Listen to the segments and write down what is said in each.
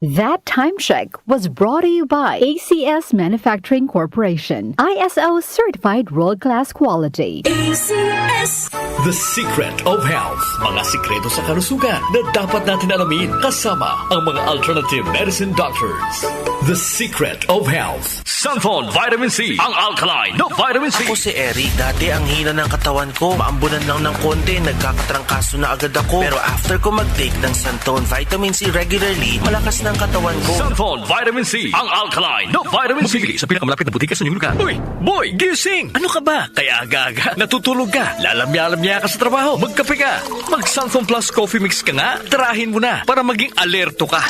That time check was brought to you by ACS Manufacturing Corporation, ISO certified world-class quality. ACS. The Secret of Health. Mga sikreto sa kalusugan na dapat natin alamin kasama ang mga alternative medicine doctors. The Secret of Health. Sunfall Vitamin C. Ang alkaline na vitamin C. Ako si Eric. Dati ang hina ng katawan ko. Maambunan lang ng konti. Nagkakatrangkaso na agad ako. Pero after ko mag-take ng Santon Vitamin C regularly, malakas ng katawan ko. Sunfall Vitamin C. Ang alkaline na vitamin C. Mabibili sa pinakamalapit na butika sa inyong lugar. Uy! Boy! Gising! Ano ka ba? Kaya aga-aga. Natutulog ka. Lalamya-lamya ka sa trabaho. Magkape ka. Mag-Sunfall Plus Coffee Mix ka nga. Tarahin mo na para maging alerto ka.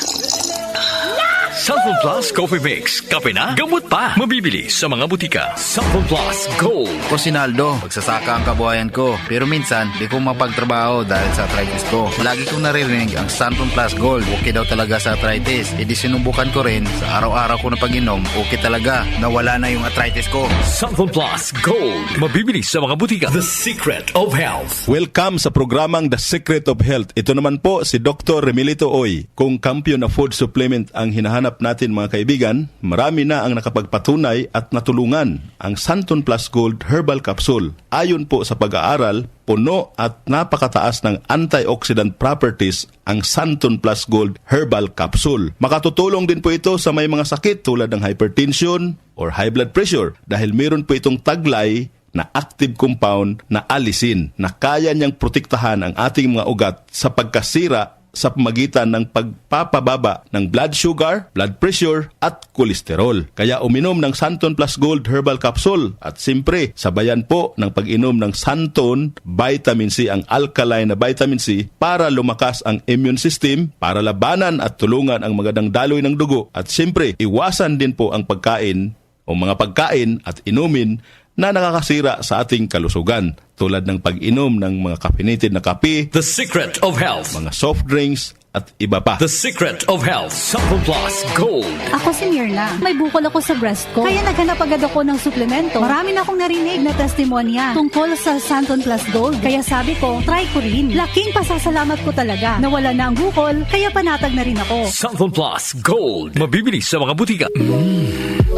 Sunfall Plus Coffee Mix. Kape na, gamot pa. Mabibili sa mga butika. Sunfall Plus Gold. Ko Sinaldo, magsasaka ang kabuhayan ko. Pero minsan, di ko mapagtrabaho dahil sa arthritis ko. Lagi kong naririnig ang Sunfall Plus Gold. Okay daw talaga sa arthritis. E di sinubukan ko rin. Sa araw-araw ko na pag-inom, okay talaga. Nawala na yung arthritis ko. Sunfall Plus Gold. Mabibili sa mga butika. The Secret of Health. Welcome sa programang The Secret of Health. Ito naman po si Dr. Remilito Oy. Kung kampiyon na food supplement ang hinahanap natin mga kaibigan, marami na ang nakapagpatunay at natulungan ang Santon Plus Gold Herbal Capsule. Ayon po sa pag-aaral, puno at napakataas ng antioxidant properties ang Santon Plus Gold Herbal Capsule. Makatutulong din po ito sa may mga sakit tulad ng hypertension or high blood pressure dahil meron po itong taglay na active compound na alisin na kaya niyang protektahan ang ating mga ugat sa pagkasira sa pamagitan ng pagpapababa ng blood sugar, blood pressure at kolesterol. Kaya uminom ng Santon Plus Gold Herbal Capsule at simpre sabayan po ng pag-inom ng Santon Vitamin C, ang alkaline na vitamin C para lumakas ang immune system, para labanan at tulungan ang magandang daloy ng dugo at simpre iwasan din po ang pagkain o mga pagkain at inumin na nakakasira sa ating kalusugan tulad ng pag-inom ng mga caffeinated na kape, The Secret of Health. mga soft drinks at iba pa. The Secret of Health. Sunfall Plus Gold. Ako si Mirna. May bukol ako sa breast ko. Kaya naghanap agad ako ng suplemento. Marami na akong narinig na testimonya tungkol sa Santon Plus Gold. Kaya sabi ko, try ko rin. Laking pasasalamat ko talaga. Nawala na ang bukol, kaya panatag na rin ako. Sunfall Plus Gold. Mabibili sa mga butika.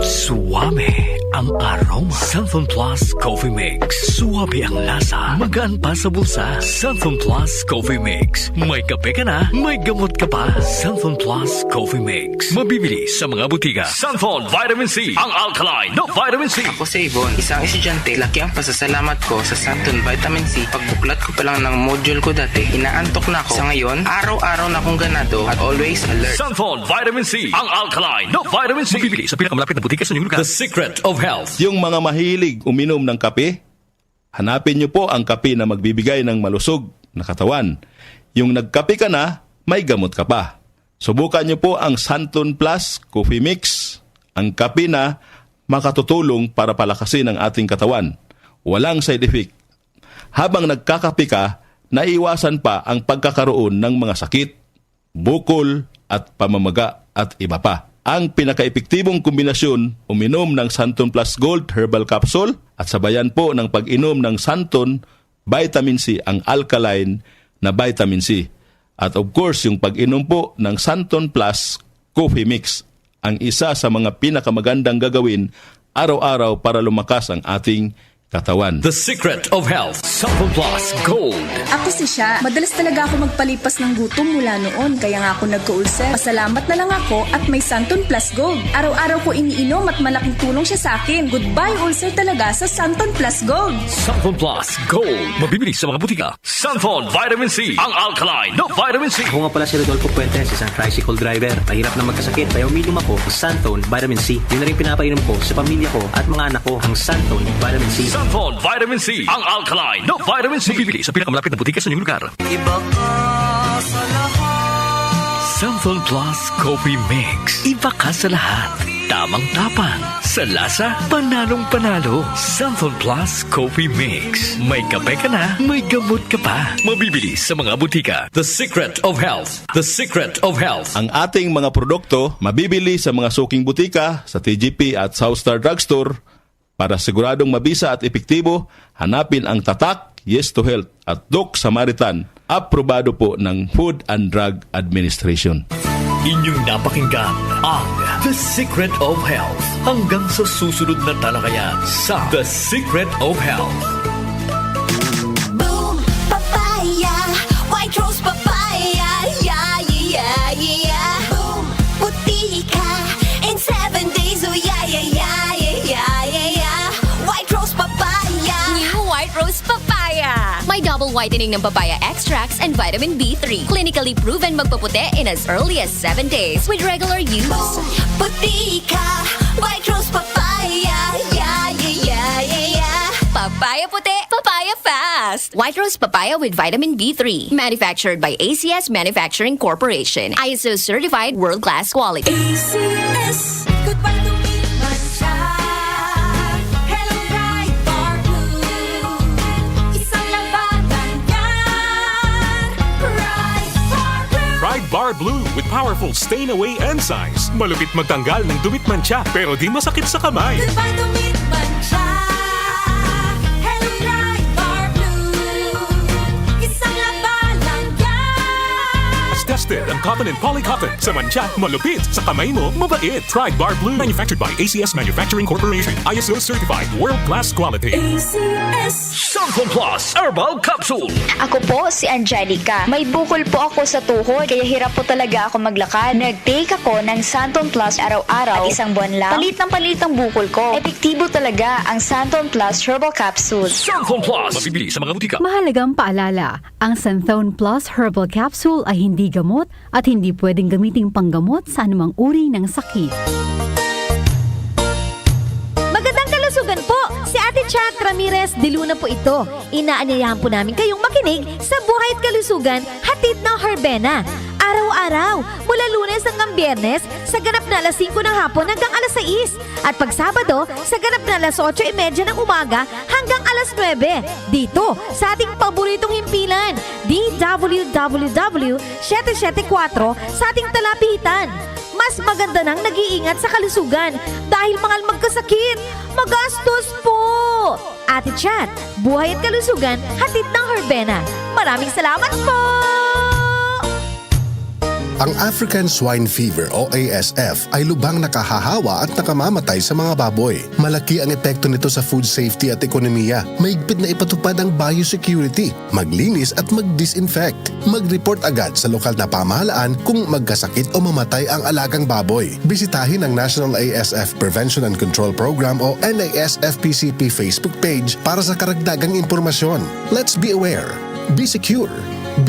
Suwame ang aroma. Sunfall Plus Coffee Mix. Suwabe ang lasa. Magaan pa sa bulsa. Sunfall Plus Coffee Mix. May kape ka na, may gamot ka pa. Sunfall Plus Coffee Mix. Mabibili sa mga butika. Sunfall Vitamin C. Ang alkaline na vitamin C. Ako si Ibon, isang estudyante. Laki ang pasasalamat ko sa Santon Vitamin C. Pagbuklat ko pa lang ng module ko dati, inaantok na ako. Sa ngayon, araw-araw na akong ganado at always alert. Sunfall Vitamin C. Ang alkaline na vitamin C. Mabibili sa pinakamalapit na butika sa inyong lugar. The Secret of Health. Yung mga mahilig uminom ng kape, hanapin niyo po ang kape na magbibigay ng malusog na katawan. Yung nagkape ka na, may gamot ka pa. Subukan niyo po ang Santon Plus Coffee Mix, ang kape na makatutulong para palakasin ang ating katawan. Walang side effect. Habang nagkakape ka, naiwasan pa ang pagkakaroon ng mga sakit, bukol at pamamaga at iba pa. Ang pinaka-epektibong kombinasyon, uminom ng Santon Plus Gold Herbal Capsule at sabayan po ng pag-inom ng Santon Vitamin C, ang alkaline na vitamin C. At of course, yung pag-inom po ng Santon Plus Coffee Mix, ang isa sa mga pinakamagandang gagawin araw-araw para lumakas ang ating katawan. The Secret of Health. Sunfall Plus Gold. Ako si Sha. Madalas talaga ako magpalipas ng gutom mula noon. Kaya nga ako nagka-ulcer. Pasalamat na lang ako at may Santon Plus Gold. Araw-araw ko iniinom at malaking tulong siya sa akin. Goodbye ulcer talaga sa Santon Plus Gold. Sunfall Plus Gold. Mabibili sa mga butika. Sunfall Vitamin C. Ang alkaline na vitamin C. Ako nga pala si Rodolfo Puentes, isang tricycle driver. Mahirap na magkasakit, kaya uminom ako ng Santon Vitamin C. Yun na rin pinapainom ko sa pamilya ko at mga anak ko ang Santon Vitamin C. Sunfall Vitamin C. Ang alkaline na vitamin C. Mabibili sa pinakamalapit na butika sa inyong lugar. Iba ka sa lahat. Sunfall Plus Coffee Mix. Iba ka sa lahat. Tamang tapang. Sa lasa, panalong-panalo. Sunfall Plus Coffee Mix. May kape ka na, may gamot ka pa. Mabibili sa mga butika. The Secret of Health. The Secret of Health. Ang ating mga produkto mabibili sa mga suking butika, sa TGP at Southstar Drugstore. Para siguradong mabisa at epektibo, hanapin ang tatak Yes to Health at Doc Samaritan, aprobado po ng Food and Drug Administration. Inyong napakinggan ang The Secret of Health. Hanggang sa susunod na talakayan sa The Secret of Health. Boom, papaya, white rose papaya, yeah, yeah, yeah. Boom, puti ka in 7 days, oh yeah, yeah, yeah, yeah, yeah, yeah. White rose papaya. New White Rose Papaya. May double whitening ng papaya extracts and vitamin B3. Clinically proven magpaputi in as early as 7 days with regular use. Boom, puti ka, white rose papaya, yeah, yeah, yeah, yeah, yeah. Papaya puti, papaya fast. White Rose Papaya with vitamin B3. Manufactured by ACS Manufacturing Corporation. ISO certified world-class quality. ACS, goodbye to me, matcha. Hello, bright bar blue. Isang labanan yan. Bright bar blue. Pride Bar Blue with powerful stain-away enzymes. Malupit magtanggal ng dumit mancha pero di masakit sa kamay. Goodbye to me, matcha. Hello, bright bar blue. Isang labanan yan. As tested ang cotton and polycotton. Sa mancha, malupit. Sa kamay mo, mabait. Pride Bar Blue. Manufactured by ACS Manufacturing Corporation. ISO certified world-class quality. ACS. Santon Plus Herbal Capsule. Ako po si Angelica. May bukol po ako sa tuhod kaya hirap po talaga ako maglakad. Nag-take ako ng Santon Plus araw-araw at isang buwan lang. Palit ng bukol ko. Epektibo talaga ang Santon Plus Herbal Capsule. Santon Plus. Mabibili sa mga butika. Mahalagang paalala, ang Santhone Plus Herbal Capsule ay hindi gamot at hindi pwedeng gamiting panggamot sa anumang uri ng sakit. Magandang kalusugan po! Si Ate Chat Ramirez de Luna po ito. Inaanyayahan po namin kayong makinig sa Buhay at Kalusugan, hatid ng Herbena. Araw-araw, mula Lunes hanggang Biyernes, sa ganap na alas 5 ng hapon hanggang alas 6. At pag Sabado, sa ganap na alas 8:30 ng umaga hanggang alas 9. Dito, sa ating paboritong himpilan, DWWW 774 sa ating talapitan. Mas maganda nang nag-iingat sa kalusugan dahil mahal magkasakit. Magastos po! Ate Chat, Buhay at Kalusugan, hatid ng Herbena. Maraming salamat po! Ang African Swine Fever o ASF ay lubhang nakahahawa at nakamamatay sa mga baboy. Malaki ang epekto nito sa food safety at ekonomiya. Mahigpit na ipatupad ang biosecurity, maglinis at mag-disinfect. Mag-report agad sa lokal na pamahalaan kung magkasakit o mamatay ang alagang baboy. Bisitahin ang National ASF Prevention and Control Program o NASFPCP Facebook page para sa karagdagang impormasyon. Let's be aware. Be secure.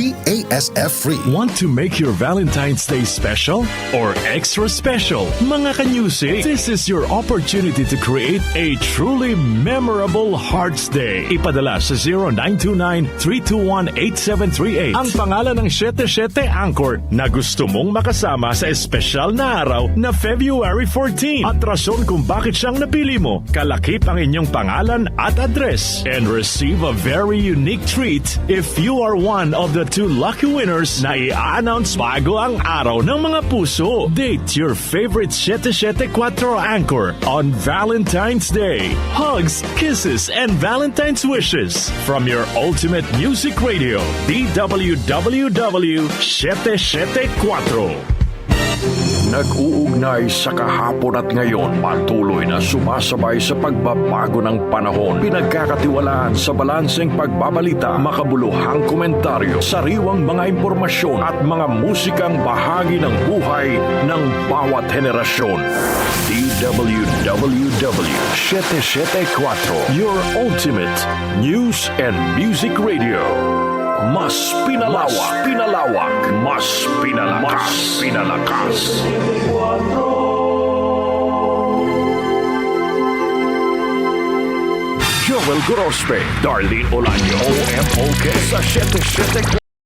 Be ASF-free. Want to make your Valentine's Day special or extra special? Mga kanyusi, this is your opportunity to create a truly memorable Hearts Day. Ipadala sa 0929-321-8738 ang pangalan ng 77 anchor na gusto mong makasama sa espesyal na araw na February 14 at rason kung bakit siyang napili mo. Kalakip ang inyong pangalan at address and receive a very unique treat if you are one of the 2 lucky winners na i-announce bago ang araw ng mga puso. Date your favorite 774 anchor on Valentine's Day. Hugs, kisses, and Valentine's wishes from your ultimate music radio, DWWW 774. Nag-uugnay sa kahapon at ngayon, patuloy na sumasabay sa pagbabago ng panahon. Pinagkakatiwalaan sa balanseng pagbabalita, makabuluhang komentaryo, sariwang mga impormasyon at mga musikang bahagi ng buhay ng bawat henerasyon. DWWW 774, your ultimate news and music radio. Mas pinalawak, mas pinalakas. Joel Gorospe, Darlene Olaño, OMOK sa 774.